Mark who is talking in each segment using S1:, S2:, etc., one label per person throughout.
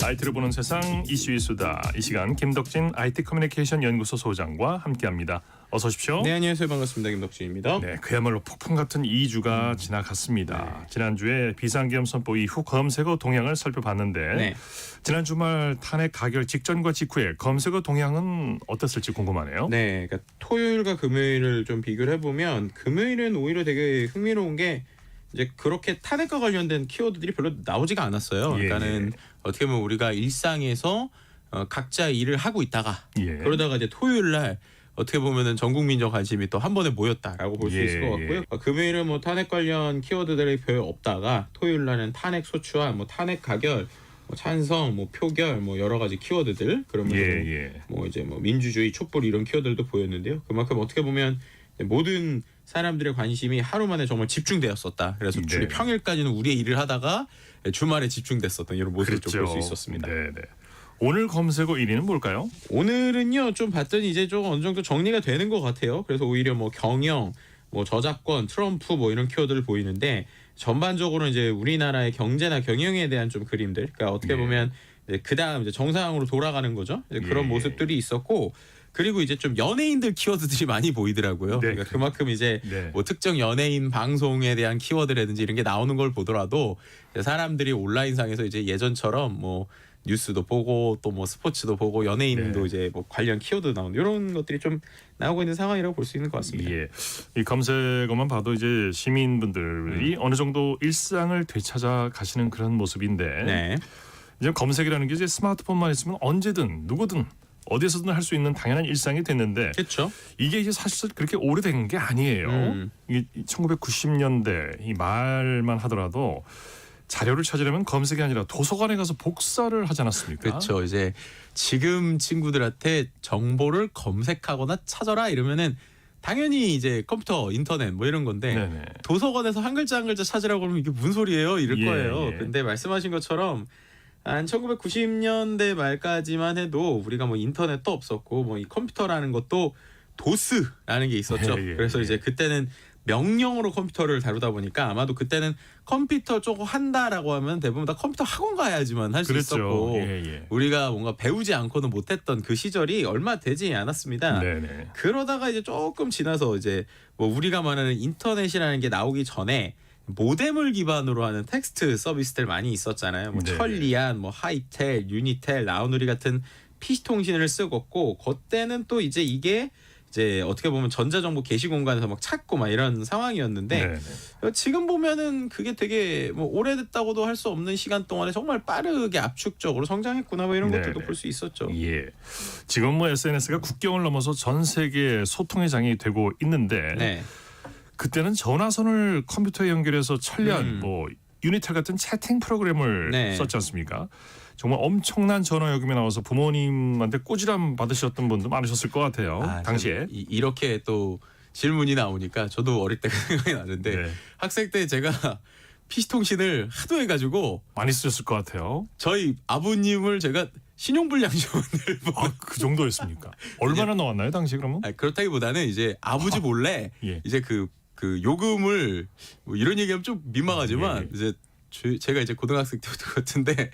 S1: IT를 보는 세상 이슈의 수다. 이 시간 김덕진 IT 커뮤니케이션 연구소 소장과 함께합니다. 어서 오십시오.
S2: 네, 안녕하세요. 반갑습니다. 김덕진입니다.
S1: 네, 그야말로 폭풍 같은 2주가 지나갔습니다.
S2: 네.
S1: 지난주에 비상계엄 선포 이후 검색어 동향을 살펴봤는데
S2: 네.
S1: 지난 주말 탄핵 가결 직전과 직후에 검색어 동향은 어땠을지 궁금하네요.
S2: 네, 그러니까 토요일과 금요일을 좀 비교를 해보면 금요일은 오히려 되게 흥미로운 게 이제 그렇게 탄핵과 관련된 키워드들이 별로 나오지가 않았어요. 그러니까는 어떻게 보면 우리가 일상에서 각자 일을 하고 있다가 그러다가 이제 토요일 날 어떻게 보면은 전 국민적 관심이 또 한 번에 모였다라고 볼 수 있을 것 같고요. 금요일은 뭐 탄핵 관련 키워드들이 별로 없다가 토요일 날은 탄핵 소추안, 뭐 탄핵 가결, 뭐 찬성, 뭐 표결, 뭐 여러 가지 키워드들 그러면서 뭐 이제 뭐 민주주의, 촛불 이런 키워드들도 보였는데요. 그만큼 어떻게 보면 모든 사람들의 관심이 하루 만에 정말 집중되었었다. 그래서 주로 평일까지는 우리의 일을 하다가 주말에 집중됐었던 이런 모습을 좀 볼 수 있었습니다.
S1: 네네. 오늘 검색어 1위는 뭘까요?
S2: 오늘은요 좀 봤더니 이제 좀 어느 정도 정리가 되는 것 같아요. 그래서 오히려 뭐 경영, 뭐 저작권, 트럼프 뭐 이런 키워드를 보이는데 전반적으로 이제 우리나라의 경제나 경영에 대한 좀 그림들. 그러니까 어떻게 보면 그 다음 이제 정상으로 돌아가는 거죠. 이제 그런 모습들이 있었고. 그리고 이제 좀 연예인들 키워드들이 많이 보이더라고요. 그러니까 그만큼 이제 뭐 특정 연예인 방송에 대한 키워드라든지 이런 게 나오는 걸 보더라도 사람들이 온라인상에서 이제 예전처럼 뭐 뉴스도 보고 또 뭐 스포츠도 보고 연예인도 이제 뭐 관련 키워드 나오는 이런 것들이 좀 나오고 있는 상황이라고 볼 수 있는 것 같습니다.
S1: 이 검색어만 봐도 이제 시민분들이 어느 정도 일상을 되찾아 가시는 그런 모습인데 이제 검색이라는 게 이제 스마트폰만 있으면 언제든 누구든 어디서든 할 수 있는 당연한 일상이 됐는데
S2: 그렇죠.
S1: 이게 이제 사실 그렇게 오래된 게 아니에요. 이게 1990년대 이 말만 하더라도 자료를 찾으려면 검색이 아니라 도서관에 가서 복사를 하지 않았습니까?
S2: 그렇죠. 이제 지금 친구들한테 정보를 검색하거나 찾아라 이러면은 당연히 이제 컴퓨터, 인터넷 뭐 이런 건데 도서관에서 한 글자 한 글자 찾으라고 하면 이게 무슨 소리예요? 이럴 거예요. 근데 말씀하신 것처럼 한 1990년대 말까지만 해도 우리가 뭐 인터넷도 없었고 뭐 이 컴퓨터라는 것도 도스라는 게 있었죠. 그래서 이제 그때는 명령으로 컴퓨터를 다루다 보니까 아마도 그때는 컴퓨터 쪽 한다라고 하면 대부분 다 컴퓨터 학원 가야지만 할 수 있었고 우리가 뭔가 배우지 않고는 못했던 그 시절이 얼마 되지 않았습니다. 그러다가 이제 조금 지나서 이제 뭐 우리가 말하는 인터넷이라는 게 나오기 전에 모뎀을 기반으로 하는 텍스트 서비스들 많이 있었잖아요. 뭐 천리안, 뭐 하이텔, 유니텔, 나우누리 같은 PC 통신을 쓰고 그때는 또 이제 이게 이제 어떻게 보면 전자정보 게시 공간에서 막 찾고 막 이런 상황이었는데 지금 보면은 그게 되게 뭐 오래됐다고도 할 수 없는 시간 동안에 정말 빠르게 압축적으로 성장했구나 뭐 이런 것들도 볼 수 있었죠.
S1: 지금 뭐 SNS가 국경을 넘어서 전 세계 소통의 장이 되고 있는데 그때는 전화선을 컴퓨터에 연결해서 천리안 뭐 유니텔 같은 채팅 프로그램을 썼지 않습니까? 정말 엄청난 전화 요금이 나와서 부모님한테 꼬지람 받으셨던 분도 많으셨을 것 같아요. 당시에.
S2: 이렇게 또 질문이 나오니까 저도 어릴 때 생각이 나는데 학생 때 제가 PC통신을 하도 해가지고
S1: 많이 쓰셨을 것 같아요.
S2: 저희 아버님을 제가 신용불량 지원을
S1: 그 정도였습니까? 얼마나 나왔나요 당시 그러면?
S2: 그렇다기보다는 이제 아버지 몰래 이제 그 요금을 뭐 이런 얘기하면 좀 민망하지만 이제 제가 이제 고등학생 때부터 같은데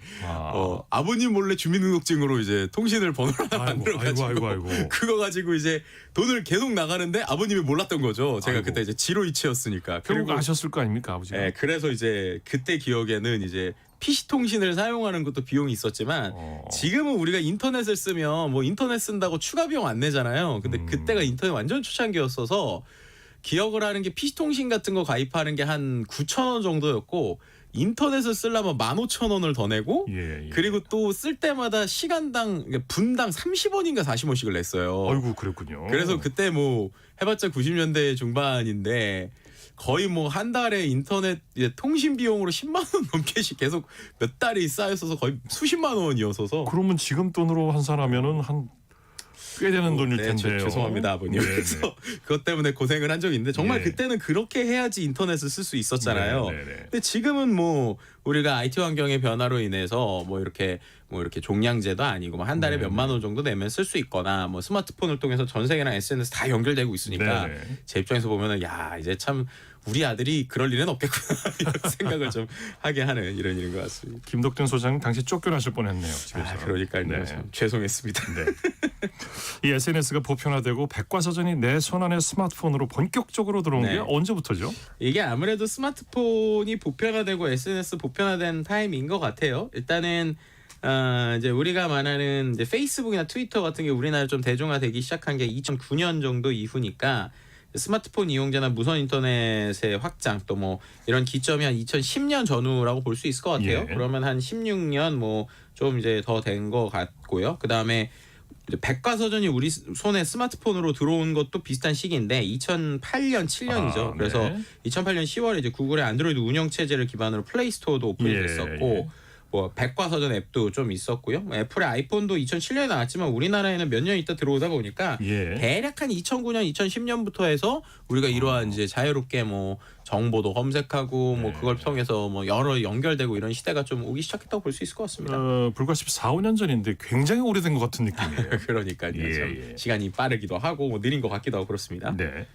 S2: 아버님 몰래 주민등록증으로 이제 통신을 번호를 하나 만들어가지고 그거 가지고 이제 돈을 계속 나가는데 아버님이 몰랐던 거죠. 제가 그때 이제 지로이치였으니까.
S1: 결국 아셨을 거 아닙니까 아버지가?
S2: 네, 그래서 이제 그때 기억에는 이제 PC 통신을 사용하는 것도 비용이 있었지만 지금은 우리가 인터넷을 쓰면 뭐 인터넷 쓴다고 추가 비용 안 내잖아요. 근데 그때가 인터넷 완전 초창기였어서 기억을 하는 게 PC통신 같은 거 가입하는 게 한 9,000원 정도였고 인터넷을 쓰려면 15,000원을 더 내고 그리고 또 쓸 때마다 시간당 분당 30원인가 40원씩을 냈어요.
S1: 아이고 그랬군요.
S2: 그래서 그때 뭐 해봤자 90년대 중반인데 거의 뭐 한 달에 인터넷 통신 비용으로 10만 원 넘게씩 계속 몇 달이 쌓였어서 거의 수십만 원이었어서.
S1: 그러면 지금 돈으로 환산하면은 한 꽤 되는 돈일 텐데요.
S2: 죄송합니다 아버님. 그래서 그것 때문에 고생을 한 적이 있는데 정말 그때는 그렇게 해야지 인터넷을 쓸 수 있었잖아요. 근데 지금은 뭐 우리가 IT 환경의 변화로 인해서 뭐 이렇게 종량제도 아니고 뭐 한 달에 몇만 원 정도 내면 쓸 수 있거나 뭐 스마트폰을 통해서 전 세계랑 SNS 다 연결되고 있으니까 제 입장에서 보면은 야 이제 참 우리 아들이 그럴 일은 없겠구나 이런 생각을 좀 하게 하는 이런 일인 것 같습니다.
S1: 김덕든 소장님 당시 쫓겨나실 뻔했네요. 집에서.
S2: 그러니까요.
S1: 네.
S2: 참 죄송했습니다.
S1: 네. 이 SNS가 보편화되고 백과사전이 내 손 안에 스마트폰으로 본격적으로 들어온
S2: 네.
S1: 게 언제부터죠?
S2: 이게 아무래도 스마트폰이 보편화되고 SNS 보편화된 타임인 것 같아요. 일단은 이제 우리가 말하는 이제 페이스북이나 트위터 같은 게 우리나라에 좀 대중화되기 시작한 게 2009년 정도 이후니까 스마트폰 이용자나 무선 인터넷의 확장 또 뭐 이런 기점이 한 2010년 전후라고 볼 수 있을 것 같아요.
S1: 예.
S2: 그러면 한 16년 뭐 좀 이제 더 된 것 같고요. 그 다음에 백과사전이 우리 손에 스마트폰으로 들어온 것도 비슷한 시기인데 2008년 7년이죠. 그래서 2008년 10월에 이제 구글의 안드로이드 운영 체제를 기반으로 플레이 스토어도 오픈이 됐었고 뭐 백과사전 앱도 좀 있었고요. 애플의 아이폰도 2007년에 나왔지만 우리나라에는 몇 년 있다 들어오다 보니까 대략 한 2009년, 2010년부터 해서 우리가 이러한 이제 자유롭게 뭐 정보도 검색하고 뭐 그걸 통해서 뭐 여러 연결되고 이런 시대가 좀 오기 시작했다고 볼 수 있을 것 같습니다.
S1: 불과 14, 15년 전인데 굉장히 오래된 것 같은 느낌이에요.
S2: 그러니까요. 참 시간이 빠르기도 하고 뭐 느린 것 같기도 하고 그렇습니다.
S1: 네.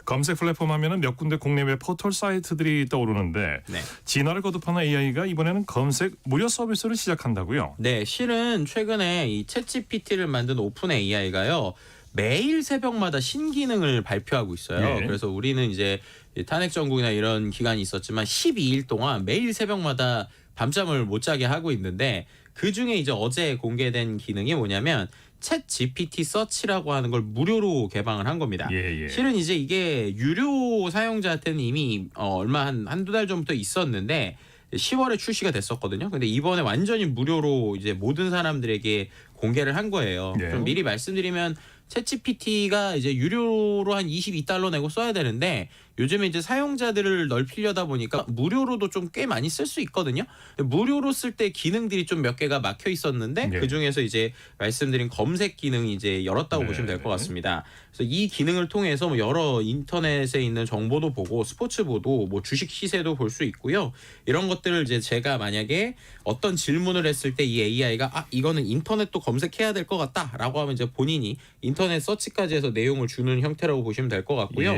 S1: 검색 플랫폼 하면은 몇 군데 국내외 포털 사이트들이 떠오르는데 진화를 거듭하는 AI가 이번에는 검색 무료 서비스를 시작한다고요?
S2: 네, 실은 최근에 이 챗GPT를 만든 오픈 AI가요. 매일 새벽마다 신기능을 발표하고 있어요. 그래서 우리는 이제 탄핵 정국이나 이런 기간이 있었지만 12일 동안 매일 새벽마다 밤잠을 못 자게 하고 있는데 그중에 이제 어제 공개된 기능이 뭐냐면 챗 GPT 서치라고 하는 걸 무료로 개방을 한 겁니다. 실은 이제 이게 유료 사용자한테는 이미 얼마 한두 달 전부터 있었는데 10월에 출시가 됐었거든요. 근데 이번에 완전히 무료로 이제 모든 사람들에게 공개를 한 거예요. 좀 미리 말씀드리면 챗GPT가 이제 유료로 한 22달러 내고 써야 되는데 요즘에 이제 사용자들을 넓히려다 보니까 무료로도 좀 꽤 많이 쓸 수 있거든요. 무료로 쓸 때 기능들이 좀 몇 개가 막혀 있었는데 그 중에서 이제 말씀드린 검색 기능이 이제 열었다고 보시면 될 것 같습니다. 그래서 이 기능을 통해서 뭐 여러 인터넷에 있는 정보도 보고 스포츠 보도 뭐 주식 시세도 볼 수 있고요. 이런 것들을 이제 제가 만약에 어떤 질문을 했을 때 이 AI가 이거는 인터넷도 검색해야 될 것 같다라고 하면 이제 본인이 인터넷 서치까지 해서 내용을 주는 형태라고 보시면 될 것 같고요.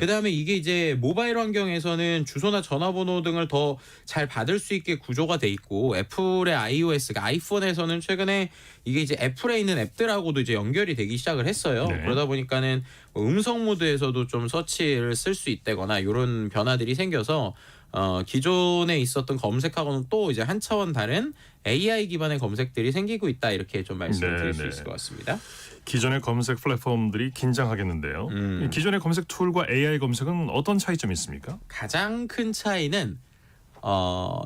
S2: 그다음에 이게 이제 모바일 환경에서는 주소나 전화번호 등을 더 잘 받을 수 있게 구조가 돼 있고 애플의 iOS가 아이폰에서는 최근에 이게 이제 애플에 있는 앱들하고도 이제 연결이 되기 시작을 했어요. 그러다 보니까는 음성 모드에서도 좀 서치를 쓸 수 있다거나 이런 변화들이 생겨서 기존에 있었던 검색하고는 또 이제 한 차원 다른 AI 기반의 검색들이 생기고 있다 이렇게 좀 말씀을 드릴 수 있을 것 같습니다.
S1: 기존의 검색 플랫폼들이 긴장하겠는데요. 기존의 검색 툴과 AI 검색은 어떤 차이점이 있습니까?
S2: 가장 큰 차이는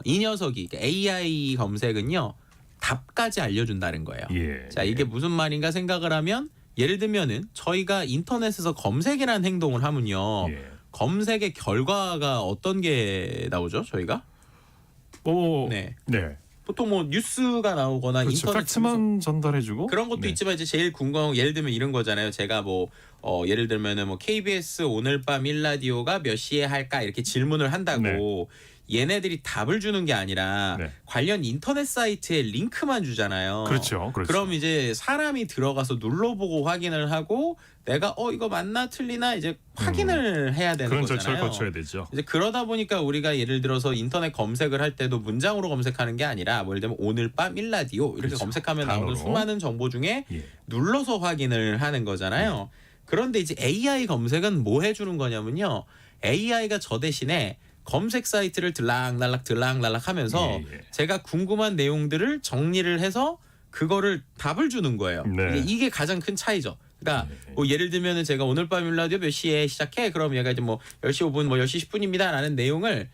S2: 이 녀석이 그러니까 AI 검색은요 답까지 알려준다는 거예요. 자 이게 무슨 말인가 생각을 하면 예를 들면은 저희가 인터넷에서 검색이라는 행동을 하면요. 검색의 결과가 어떤 게 나오죠? 저희가? 보통 뭐 뉴스가 나오거나 인터넷
S1: 팩트만 전달해주고
S2: 그런 것도 있지만 이제 제일 궁금한 예를 들면 이런 거잖아요. 제가 뭐 예를 들면은 뭐 KBS 오늘 밤 1라디오가 몇 시에 할까 이렇게 질문을 한다고 얘네들이 답을 주는 게 아니라 관련 인터넷 사이트에 링크만 주잖아요.
S1: 그렇죠.
S2: 그럼 이제 사람이 들어가서 눌러보고 확인을 하고 내가 이거 맞나 틀리나 이제 확인을 해야 되는
S1: 그런
S2: 거잖아요.
S1: 절차를 거쳐야 되죠.
S2: 이제 그러다 보니까 우리가 예를 들어서 인터넷 검색을 할 때도 문장으로 검색하는 게 아니라 뭐 예를 들면 오늘 밤 1라디오 이렇게 검색하면 나오는 수많은 정보 중에 눌러서 확인을 하는 거잖아요. 그런데 이제 AI 검색은 뭐 해주는 거냐면요. AI가 저 대신에 검색 사이트를 들락날락 하면서 제가 궁금한 내용들을 정리를 해서 그거를 답을 주는 거예요. 이게 가장 큰 차이죠. 그러니까 뭐 예를 들면은 제가 오늘 밤 라디오 몇 시에 시작해? 그럼 얘가 이제 뭐 10시 5분 뭐 10시 10분입니다 라는 내용을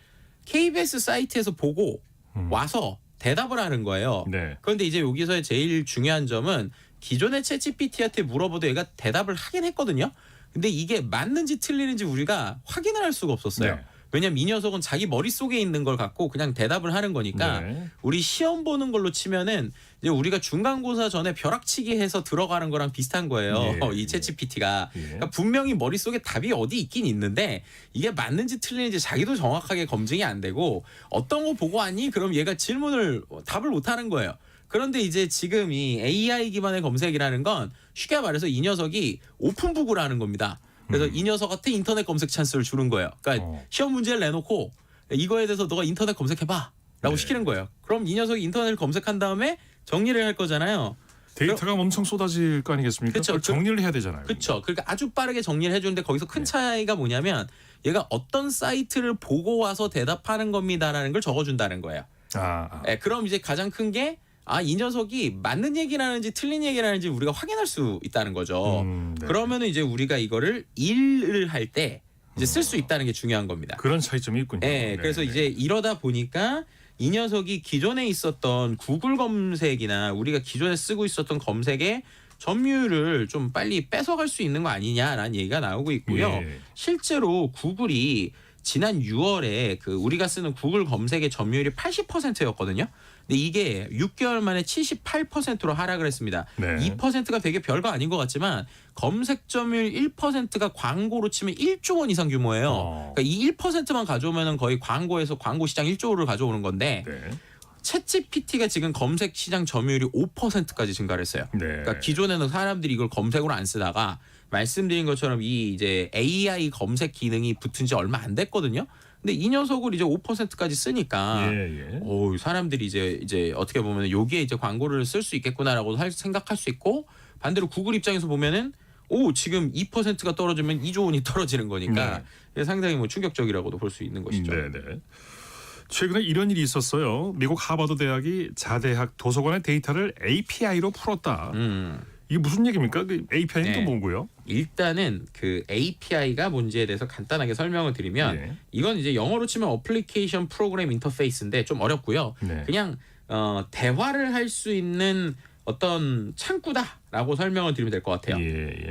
S2: KBS 사이트에서 보고 와서 대답을 하는 거예요. 그런데 이제 여기서의 제일 중요한 점은 기존의 챗GPT한테 물어보도 얘가 대답을 하긴 했거든요. 근데 이게 맞는지 틀리는지 우리가 확인을 할 수가 없었어요. 왜냐면 이 녀석은 자기 머릿속에 있는 걸 갖고 그냥 대답을 하는 거니까 우리 시험 보는 걸로 치면은 이제 우리가 중간고사 전에 벼락치기 해서 들어가는 거랑 비슷한 거예요. 이 챗GPT가. 그러니까 분명히 머릿속에 답이 어디 있긴 있는데 이게 맞는지 틀리는지 자기도 정확하게 검증이 안 되고 어떤 거 보고 왔니? 그럼 얘가 답을 못 하는 거예요. 그런데 이제 지금 이 AI 기반의 검색이라는 건 쉽게 말해서 이 녀석이 오픈북을 하는 겁니다. 그래서 이 녀석한테 인터넷 검색 찬스를 주는 거예요. 그러니까 시험 문제를 내놓고 이거에 대해서 너가 인터넷 검색해봐 라고 시키는 거예요. 그럼 이 녀석이 인터넷을 검색한 다음에 정리를 할 거잖아요.
S1: 데이터가 엄청 쏟아질 거 아니겠습니까? 그걸 정리를 해야 되잖아요.
S2: 그렇죠. 그러니까 아주 빠르게 정리를 해주는데 거기서 큰 차이가 뭐냐면 얘가 어떤 사이트를 보고 와서 대답하는 겁니다라는 걸 적어준다는 거예요. 네, 그럼 이제 가장 큰 게 이 녀석이 맞는 얘기를 하는지 틀린 얘기를 하는지 우리가 확인할 수 있다는 거죠.
S1: 네.
S2: 그러면은 이제 우리가 이거를 일을 할 때 이제 쓸 수 있다는 게 중요한 겁니다.
S1: 그런 차이점이 있군요.
S2: 네, 그래서 이제 이러다 보니까 이 녀석이 기존에 있었던 구글 검색이나 우리가 기존에 쓰고 있었던 검색의 점유율을 좀 빨리 뺏어갈 수 있는 거 아니냐라는 얘기가 나오고 있고요.
S1: 예.
S2: 실제로 구글이 지난 6월에 그 우리가 쓰는 구글 검색의 점유율이 80%였거든요. 근데 이게 6개월 만에 78%로 하락을 했습니다.
S1: 네.
S2: 2%가 되게 별거 아닌 것 같지만 검색 점유율 1%가 광고로 치면 1조 원 이상 규모예요. 그러니까 이 1%만 가져오면 거의 광고에서 광고 시장 1조를 가져오는 건데
S1: 네.
S2: 챗GPT가 지금 검색 시장 점유율이 5%까지 증가를 했어요.
S1: 네.
S2: 그러니까 기존에는 사람들이 이걸 검색으로 안 쓰다가 말씀드린 것처럼 이 이제 AI 검색 기능이 붙은 지 얼마 안 됐거든요. 근데 이 녀석을 이제 5%까지 쓰니까 사람들이 이제 어떻게 보면 여기에 이제 광고를 쓸 수 있겠구나라고 생각할 수 있고 반대로 구글 입장에서 보면은 지금 2%가 떨어지면 2조 원이 떨어지는 거니까 상당히 뭐 충격적이라고도 볼 수 있는 것이죠.
S1: 네네. 최근에 이런 일이 있었어요. 미국 하버드 대학이 자대학 도서관의 데이터를 API로 풀었다. 이게 무슨 얘기입니까? 그 API는 또 뭐고요?
S2: 일단은 그 API가 뭔지에 대해서 간단하게 설명을 드리면 이건 이제 영어로 치면 어플리케이션 프로그램 인터페이스인데 좀 어렵고요. 그냥 대화를 할 수 있는 어떤 창구다라고 설명을 드리면 될 것 같아요.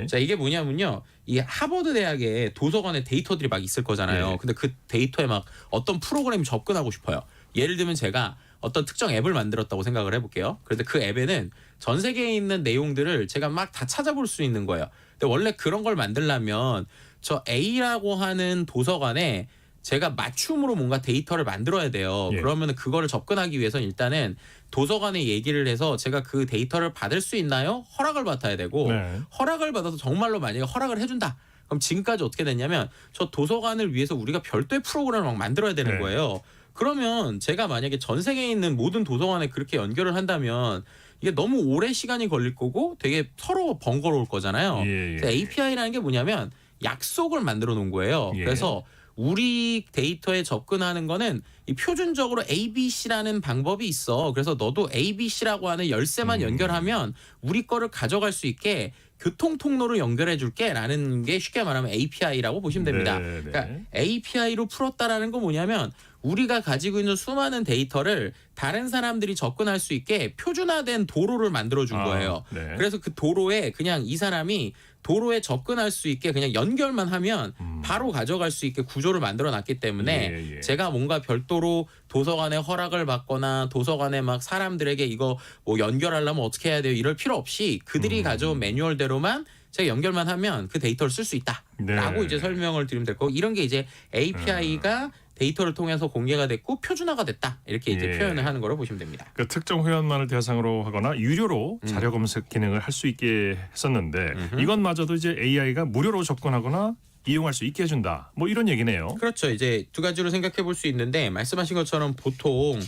S2: 자, 이게 뭐냐면요. 이 하버드 대학에 도서관에 데이터들이 막 있을 거잖아요. 근데 그 데이터에 막 어떤 프로그램이 접근하고 싶어요. 예를 들면 제가 어떤 특정 앱을 만들었다고 생각을 해볼게요. 그런데 그 앱에는 전 세계에 있는 내용들을 제가 막 다 찾아볼 수 있는 거예요. 근데 원래 그런 걸 만들려면 저 A라고 하는 도서관에 제가 맞춤으로 뭔가 데이터를 만들어야 돼요. 그러면 그거를 접근하기 위해서는 일단은 도서관에 얘기를 해서 제가 그 데이터를 받을 수 있나요? 허락을 받아야 되고 허락을 받아서 정말로 만약에 허락을 해준다. 그럼 지금까지 어떻게 됐냐면 저 도서관을 위해서 우리가 별도의 프로그램을 막 만들어야 되는 거예요. 그러면 제가 만약에 전 세계에 있는 모든 도서관에 그렇게 연결을 한다면 이게 너무 오래 시간이 걸릴 거고 되게 서로 번거로울 거잖아요. API라는 게 뭐냐면 약속을 만들어 놓은 거예요. 그래서 우리 데이터에 접근하는 거는 이 표준적으로 ABC라는 방법이 있어. 그래서 너도 ABC라고 하는 열쇠만 연결하면 우리 거를 가져갈 수 있게 교통 통로로 연결해 줄게 라는 게 쉽게 말하면 API라고 보시면 됩니다. 그러니까 API로 풀었다라는 건 뭐냐면 우리가 가지고 있는 수많은 데이터를 다른 사람들이 접근할 수 있게 표준화된 도로를 만들어준 거예요. 그래서 그 도로에 그냥 이 사람이 도로에 접근할 수 있게 그냥 연결만 하면 바로 가져갈 수 있게 구조를 만들어 놨기 때문에 제가 뭔가 별도로 도서관에 허락을 받거나 도서관에 막 사람들에게 이거 뭐 연결하려면 어떻게 해야 돼요 이럴 필요 없이 그들이 가져온 매뉴얼대로만 제가 연결만 하면 그 데이터를 쓸 수 있다라고 이제 설명을 드리면 될 거고 이런 게 이제 API가 데이터를 통해서 공개가 됐고 표준화가 됐다 이렇게 이제 표현을 하는 거로 보시면 됩니다.
S1: 그러니까 특정 회원만을 대상으로 하거나 유료로 자료 검색 기능을 할 수 있게 했었는데 이것마저도 이제 AI가 무료로 접근하거나 이용할 수 있게 해준다. 뭐 이런 얘기네요.
S2: 그렇죠. 이제 두 가지로 생각해 볼 수 있는데 말씀하신 것처럼 보통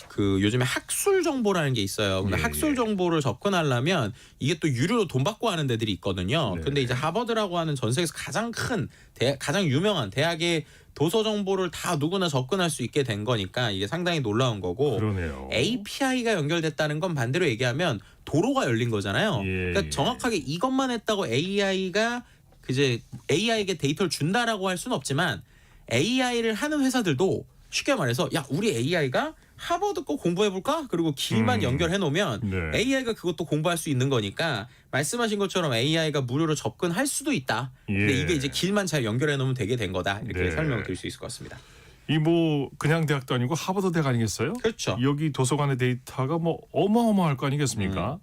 S2: 그 요즘에 학술 정보라는 게 있어요. 근데 학술 정보를 접근하려면 이게 또 유료로 돈 받고 하는 데들이 있거든요. 근데 이제 하버드라고 하는 전 세계에서 가장 큰 가장 유명한 대학의 도서 정보를 다 누구나 접근할 수 있게 된 거니까 이게 상당히 놀라운 거고 API가 연결됐다는 건 반대로 얘기하면 도로가 열린 거잖아요. 그러니까 정확하게 이것만 했다고 AI가 이제 AI에게 데이터를 준다라고 할 수는 없지만 AI를 하는 회사들도 쉽게 말해서 야 우리 AI가 하버드 거 공부해볼까? 그리고 길만 연결해 놓으면 AI가 그것도 공부할 수 있는 거니까 말씀하신 것처럼 AI가 무료로 접근할 수도 있다. 근데 이게 이제 길만 잘 연결해 놓으면 되게 된 거다. 이렇게 설명을 드릴 수 있을 것 같습니다.
S1: 이 뭐 그냥 대학도 아니고 하버드 대학 아니겠어요?
S2: 그렇죠.
S1: 여기 도서관의 데이터가 뭐 어마어마할 거 아니겠습니까?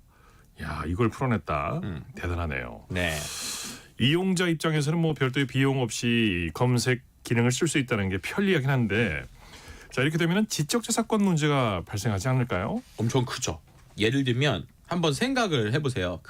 S1: 야 이걸 풀어냈다. 대단하네요. 이용자 입장에서는 뭐 별도의 비용 없이 검색 기능을 쓸 수 있다는 게 편리하긴 한데 자 이렇게 되면 지적재산권 문제가 발생하지 않을까요?
S2: 엄청 크죠. 예를 들면 한번 생각을 해보세요.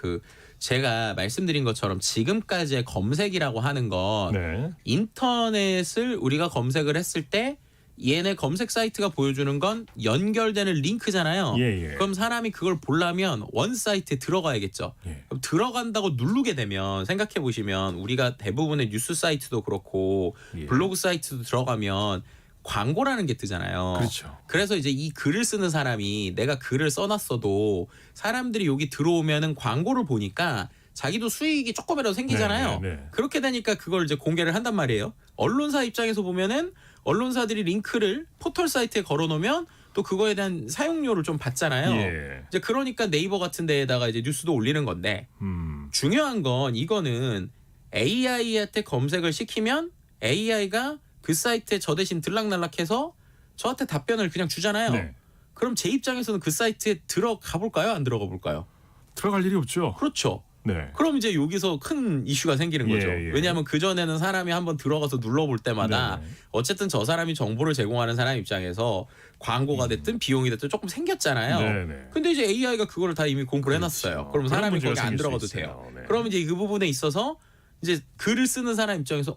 S2: 제가 말씀드린 것처럼 지금까지의 검색이라고 하는 건
S1: 네.
S2: 인터넷을 우리가 검색을 했을 때 얘네 검색 사이트가 보여주는 건 연결되는 링크잖아요.
S1: 예.
S2: 그럼 사람이 그걸 보려면 원 사이트에 들어가야겠죠.
S1: 예.
S2: 그럼 들어간다고 누르게 되면 생각해 보시면 우리가 대부분의 뉴스 사이트도 그렇고
S1: 예.
S2: 블로그 사이트도 들어가면 광고라는 게 뜨잖아요.
S1: 그렇죠.
S2: 그래서 이제 이 글을 쓰는 사람이 내가 글을 써놨어도 사람들이 여기 들어오면은 광고를 보니까 자기도 수익이 조금이라도 생기잖아요.
S1: 네.
S2: 그렇게 되니까 그걸 이제 공개를 한단 말이에요. 언론사 입장에서 보면은 언론사들이 링크를 포털 사이트에 걸어놓으면 또 그거에 대한 사용료를 좀 받잖아요.
S1: 예.
S2: 이제 그러니까 네이버 같은 데에다가 이제 뉴스도 올리는 건데 중요한 건 이거는 AI한테 검색을 시키면 AI가 그 사이트에 저 대신 들락날락해서 저한테 답변을 그냥 주잖아요.
S1: 네.
S2: 그럼 제 입장에서는 그 사이트에 들어가 볼까요? 안 들어가 볼까요?
S1: 들어갈 일이 없죠.
S2: 그렇죠.
S1: 네.
S2: 그럼 이제 여기서 큰 이슈가 생기는 거죠.
S1: 예.
S2: 왜냐하면 그전에는 사람이 한번 들어가서 눌러볼 때마다
S1: 네.
S2: 어쨌든 저 사람이 정보를 제공하는 사람 입장에서 광고가 됐든 비용이 됐든 조금 생겼잖아요.
S1: 네네.
S2: 근데 이제 AI가 그거를 다 이미 공부를 해놨어요.
S1: 그렇죠.
S2: 그럼
S1: 그런
S2: 사람이
S1: 문제가
S2: 거기 안
S1: 생길 수
S2: 들어가도
S1: 있어요.
S2: 돼요.
S1: 네.
S2: 그러면 이제 그 부분에 있어서 이제 글을 쓰는 사람 입장에서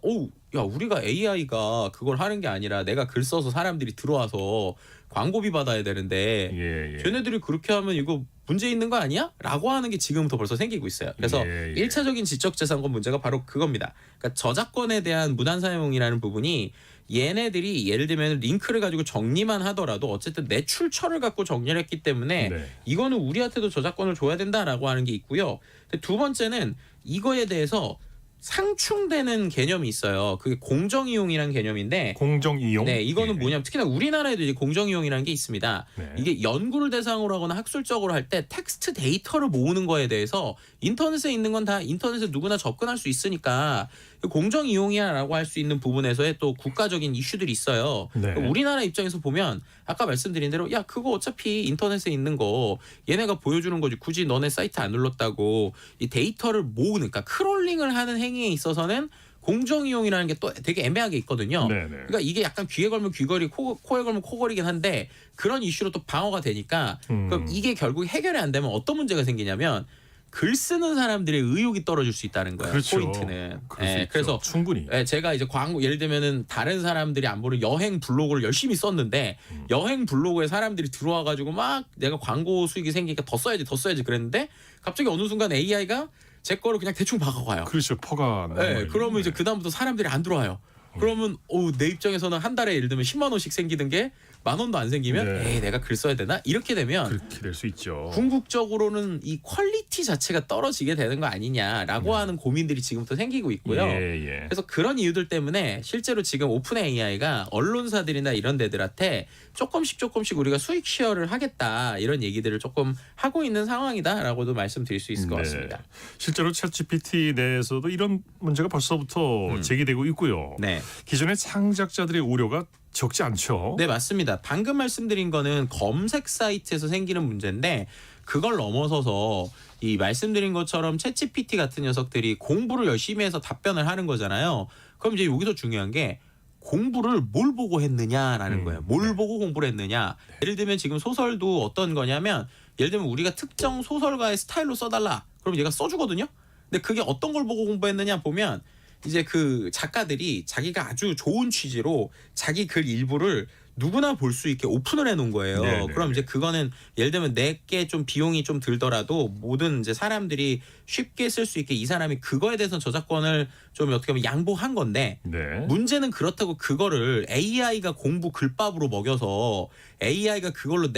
S2: 야 우리가 AI가 그걸 하는 게 아니라 내가 글 써서 사람들이 들어와서 광고비 받아야 되는데
S1: 예.
S2: 쟤네들이 그렇게 하면 이거 문제 있는 거 아니야? 라고 하는 게 지금부터 벌써 생기고 있어요. 그래서
S1: 예.
S2: 1차적인 지적재산권 문제가 바로 그겁니다. 그러니까 저작권에 대한 무단 사용이라는 부분이 얘네들이 예를 들면 링크를 가지고 정리만 하더라도 어쨌든 내 출처를 갖고 정리를 했기 때문에
S1: 네.
S2: 이거는 우리한테도 저작권을 줘야 된다라고 하는 게 있고요. 근데 두 번째는 이거에 대해서 상충되는 개념이 있어요. 그게 공정이용이라는 개념인데
S1: 공정 이용.
S2: 네, 이거는
S1: 예.
S2: 뭐냐면 특히나 우리나라에도 이제 공정이용이라는 게 있습니다.
S1: 네.
S2: 이게 연구를 대상으로 하거나 학술적으로 할 때 텍스트 데이터를 모으는 거에 대해서 인터넷에 있는 건 다 인터넷에 누구나 접근할 수 있으니까 공정이용이야라고 할 수 있는 부분에서의 또 국가적인 이슈들이 있어요.
S1: 네.
S2: 우리나라 입장에서 보면 아까 말씀드린 대로 야 그거 어차피 인터넷에 있는 거 얘네가 보여주는 거지 굳이 너네 사이트 안 눌렀다고 이 데이터를 모으는 그러니까 크롤링을 하는 행위에 있어서는 공정이용이라는 게 또 되게 애매하게 있거든요.
S1: 네네.
S2: 그러니까 이게 약간 귀에 걸면 귀걸이, 코에 걸면 코걸이긴 한데 그런 이슈로 또 방어가 되니까 그럼 이게 결국 해결이 안 되면 어떤 문제가 생기냐면 글 쓰는 사람들의 의욕이 떨어질 수 있다는 거예요.
S1: 그렇죠.
S2: 포인트는.
S1: 그럴 수 있죠.
S2: 그래서
S1: 충분히.
S2: 제가 이제 광고 예를 들면은 다른 사람들이 안 보는 여행 블로그를 열심히 썼는데 여행 블로그에 사람들이 들어와 가지고 막 내가 광고 수익이 생기니까 더 써야지 그랬는데 갑자기 어느 순간 AI가 제 거를 그냥 대충 박아가요.
S1: 그렇죠. 퍼가.
S2: 그러면 이제 그다음부터 사람들이 안 들어와요. 그러면 내 입장에서는 한 달에 예를 들면 10만 원씩 생기던 게 10,000원도 안 생기면
S1: 네.
S2: 에이 내가 글 써야 되나? 이렇게 되면
S1: 그렇게 될 수 있죠.
S2: 궁극적으로는 이 퀄리티 자체가 떨어지게 되는 거 아니냐라고 하는 고민들이 지금부터 생기고 있고요.
S1: 예.
S2: 그래서 그런 이유들 때문에 실제로 지금 오픈 AI가 언론사들이나 이런 데들한테 조금씩 우리가 수익 쉐어를 하겠다 이런 얘기들을 조금 하고 있는 상황이다라고도 말씀드릴 수 있을 것 같습니다.
S1: 실제로 챗GPT 내에서도 이런 문제가 벌써부터 제기되고 있고요.
S2: 네.
S1: 기존의 창작자들의 우려가 적지 않죠.
S2: 네, 맞습니다. 방금 말씀드린 거는 검색 사이트에서 생기는 문제인데 그걸 넘어서서 이 말씀드린 것처럼 챗GPT 같은 녀석들이 공부를 열심히 해서 답변을 하는 거잖아요. 그럼 이제 여기서 중요한 게 공부를 뭘 보고 했느냐라는 거예요. 뭘 보고 공부를 했느냐. 예를 들면 지금 소설도 어떤 거냐면 예를 들면 우리가 특정 소설가의 스타일로 써달라. 그럼 얘가 써주거든요. 근데 그게 어떤 걸 보고 공부했느냐 보면 이제 그 작가들이 자기가 아주 좋은 취지로 자기 글 일부를 누구나 볼 수 있게 오픈을 해놓은 거예요.
S1: 네네.
S2: 그럼 이제 그거는 예를 들면 내게 좀 비용이 좀 들더라도 모든 이제 사람들이 쉽게 쓸 수 있게 이 사람이 그거에 대해서 저작권을 좀 어떻게 보면 양보한 건데
S1: 네.
S2: 문제는 그렇다고 그거를 AI가 공부 글밥으로 먹여서 AI가 그걸로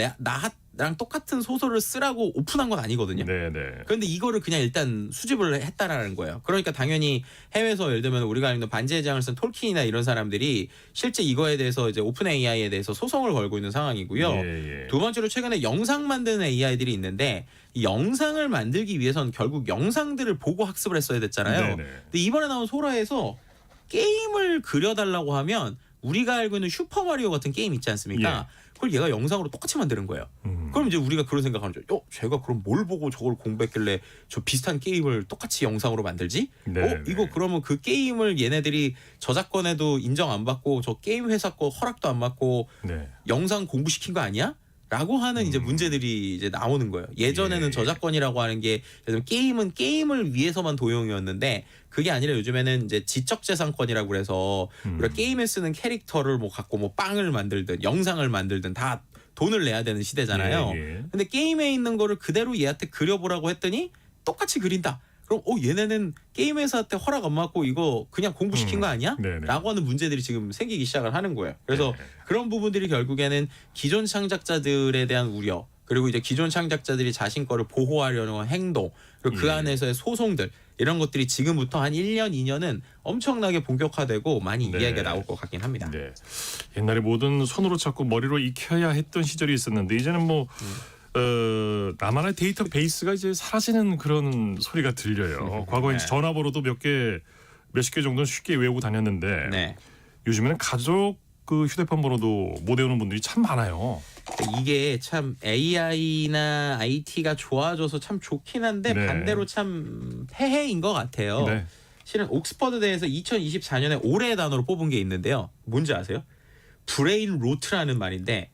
S2: 나랑 똑같은 소설을 쓰라고 오픈한 건 아니거든요.
S1: 네네.
S2: 그런데 이거를 그냥 일단 수집을 했다라는 거예요. 그러니까 당연히 해외에서 예를 들면 우리가 알고 있는 반지의 제왕을 쓴 톨킨이나 이런 사람들이 실제 이거에 대해서 이제 오픈 AI에 대해서 소송을 걸고 있는 상황이고요.
S1: 예.
S2: 두 번째로 최근에 영상 만드는 AI들이 있는데 이 영상을 만들기 위해서는 결국 영상들을 보고 학습을 했어야 됐잖아요.
S1: 네네.
S2: 근데 이번에 나온 소라에서 게임을 그려달라고 하면 우리가 알고 있는 슈퍼마리오 같은 게임 있지 않습니까? 그걸 얘가 영상으로 똑같이 만드는 거예요. 그럼 이제 우리가 그런 생각하는 거죠. 제가 그럼 뭘 보고 저걸 공부했길래 저 비슷한 게임을 똑같이 영상으로 만들지?
S1: 네네.
S2: 이거 그러면 그 게임을 얘네들이 저작권에도 인정 안 받고 저 게임 회사 거 허락도 안 받고
S1: 네.
S2: 영상 공부시킨 거 아니야? 라고 하는 이제 문제들이 이제 나오는 거예요. 예전에는 저작권이라고 하는 게 게임은 게임을 위해서만 도용이었는데 그게 아니라 요즘에는 이제 지적재산권이라고 그래서 우리가 게임에 쓰는 캐릭터를 뭐 갖고 뭐 빵을 만들든 영상을 만들든 다 돈을 내야 되는 시대잖아요. 근데 게임에 있는 거를 그대로 얘한테 그려보라고 했더니 똑같이 그린다. 그럼 얘네는 게임 회사한테 허락 안 받고 이거 그냥 공부시킨 거 아니야? 라고 하는 문제들이 지금 생기기 시작을 하는 거예요. 그래서 그런 부분들이 결국에는 기존 창작자들에 대한 우려 그리고 이제 기존 창작자들이 자신 거를 보호하려는 행동 그리고 그 안에서의 소송들 이런 것들이 지금부터 한 1년, 2년은 엄청나게 본격화되고 많이 이야기가 나올 것 같긴 합니다.
S1: 옛날에 뭐든 손으로 찾고 머리로 익혀야 했던 시절이 있었는데 이제는 뭐 나만의 데이터베이스가 이제 사라지는 그런 소리가 들려요. 과거에 이제 전화번호도 몇십 개 정도는 쉽게 외우고 다녔는데 요즘에는 가족 그 휴대폰 번호도 못 외우는 분들이 참 많아요.
S2: 이게 참 AI나 IT가 좋아져서 참 좋긴 한데 반대로 참 폐해인 것 같아요. 실은 옥스퍼드대에서 2024년에 올해의 단어로 뽑은 게 있는데요. 뭔지 아세요? 브레인 로트라는 말인데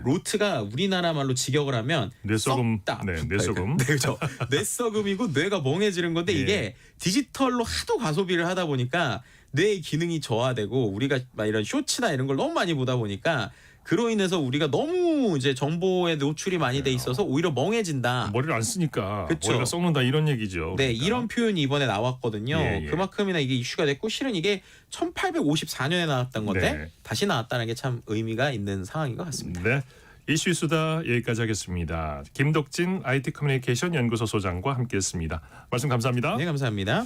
S2: 로트가 우리나라 말로 직역을 하면
S1: 뇌썩음,
S2: 썩다.
S1: 뇌썩음.
S2: 그렇죠. 뇌썩음이고 뇌가 멍해지는 건데 이게 디지털로 하도 과소비를 하다 보니까 뇌의 기능이 저하되고 우리가 막 이런 쇼츠나 이런 걸 너무 많이 보다 보니까 그로 인해서 우리가 너무 이제 정보에 노출이 많이 돼 있어서 오히려 멍해진다.
S1: 머리를 안 쓰니까 머리가 썩는다 이런 얘기죠.
S2: 네, 그러니까. 이런 표현이 이번에 나왔거든요. 그만큼이나 이게 이슈가 됐고 실은 이게 1854년에 나왔던 건데 다시 나왔다는 게 참 의미가 있는 상황인 것 같습니다.
S1: 네, 이슈 수다 여기까지 하겠습니다. 김덕진 IT 커뮤니케이션 연구소 소장과 함께했습니다. 말씀 감사합니다.
S2: 네, 감사합니다.